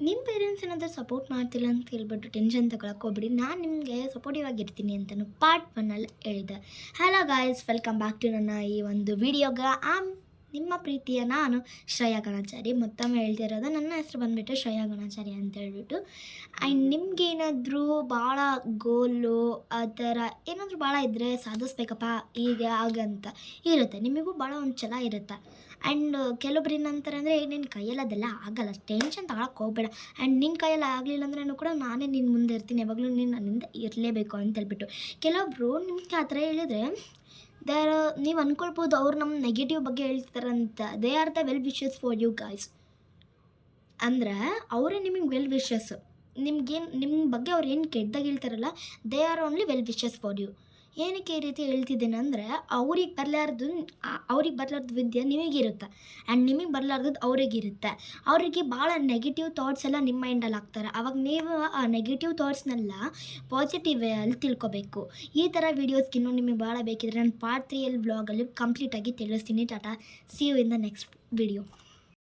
ನಿಮ್ಮ ಪೇರೆಂಟ್ಸ್ ಏನಾದರೂ ಸಪೋರ್ಟ್ ಮಾಡ್ತಿಲ್ಲ ಅಂತ ಹೇಳ್ಬಿಟ್ಟು ಟೆನ್ಷನ್ ತಗೊಳಕ್ಕೆ ಹೋಗ್ಬಿಡಿ. ನಾನು ನಿಮಗೆ ಸಪೋರ್ಟಿವ್ ಆಗಿರ್ತೀನಿ ಅಂತಲೂ ಪಾರ್ಟ್ 1 ಹೇಳಿದೆ. Hello guys, welcome back to ನನ್ನ ಈ ಒಂದು ವಿಡಿಯೋಗೆ. ನಿಮ್ಮ ಪ್ರೀತಿಯ ನಾನು ಶ್ರೇಯಾ ಗಣಾಚಾರಿ. ಮತ್ತೊಮ್ಮೆ ಹೇಳ್ತಿರೋದು, ನನ್ನ ಹೆಸರು ಬಂದುಬಿಟ್ಟು ಶ್ರೇಯಾ ಗಣಾಚಾರಿ ಅಂತ ಹೇಳ್ಬಿಟ್ಟು. ಆ್ಯಂಡ್ ನಿಮಗೇನಾದರೂ ಭಾಳ ಗೋಲು ಆ ಥರ ಏನಾದರೂ ಭಾಳ ಇದ್ದರೆ ಸಾಧಿಸ್ಬೇಕಪ್ಪ ಹೀಗೆ ಹಾಗಂತ ಇರುತ್ತೆ, ನಿಮಗೂ ಭಾಳ ಒಂದು ಛಲ ಇರುತ್ತೆ. ಆ್ಯಂಡ್ ಕೆಲವೊಬ್ರು ಏನಂತಾರೆ ಅಂದರೆ, ನಿನ್ನ ಕೈಯಲ್ಲಿ ಅದೆಲ್ಲ ಆಗಲ್ಲ, ಟೆನ್ಷನ್ ತಗೊಳಕ್ಕೆ ಹೋಗಬೇಡ, ಆ್ಯಂಡ್ ನಿನ್ನ ಕೈಯಲ್ಲಿ ಆಗಲಿಲ್ಲ ಅಂದ್ರೂ ಕೂಡ ನಾನೇ ನಿನ್ನ ಮುಂದೆ ಇರ್ತೀನಿ, ಯಾವಾಗಲೂ ನೀನು ನನ್ನಿಂದ ಇರಲೇಬೇಕು ಅಂತೇಳ್ಬಿಟ್ಟು. ಕೆಲವೊಬ್ಬರು ನಿಮ್ಗೆ ಆ ಥರ ಹೇಳಿದರೆ ನೀವು ಅಂದ್ಕೊಳ್ಬೋದು ಅವ್ರು ನಮ್ಮ ನೆಗೆಟಿವ್ ಬಗ್ಗೆ ಹೇಳ್ತಾರಂತ. They are the well wishes for you guys. ಅಂದರೆ ಅವರೇ ನಿಮಗೆ ವೆಲ್ ವಿಶಸ್. ನಿಮ್ಮ ಬಗ್ಗೆ ಅವ್ರು ಏನು ಕೆಟ್ಟದಾಗಿ ಹೇಳ್ತಾರಲ್ಲ, they are only well wishes for you. ಏನಕ್ಕೆ ಈ ರೀತಿ ಹೇಳ್ತಿದ್ದೇನೆ ಅಂದರೆ, ಅವ್ರಿಗೆ ಬರಲಾರ್ದು ವಿದ್ಯೆ ನಿಮಗಿರುತ್ತೆ, ಆ್ಯಂಡ್ ನಿಮಗೆ ಬರಲಾರ್ದದ್ದು ಅವರಿಗಿರುತ್ತೆ. ಅವರಿಗೆ ಭಾಳ ನೆಗೆಟಿವ್ ಥಾಟ್ಸ್ ಎಲ್ಲ ನಿಮ್ಮ ಮೈಂಡಲ್ಲಿ ಹಾಕ್ತಾರೆ. ಆವಾಗ ನೀವು ಆ ನೆಗೆಟಿವ್ ಥಾಟ್ಸ್ನೆಲ್ಲ ಪಾಸಿಟಿವ್ ಅಲ್ಲಿ ತಿಳ್ಕೊಬೇಕು. ಈ ಥರ ವೀಡಿಯೋಸ್ಗಿನ್ನೂ ನಿಮಗೆ ಭಾಳ ಬೇಕಿದ್ರೆ ನಾನು ಪಾರ್ಟ್ 3 ವ್ಲಾಗಲ್ಲಿ ಕಂಪ್ಲೀಟಾಗಿ ತಿಳಿಸ್ತೀನಿ. Tata, see you in the next video.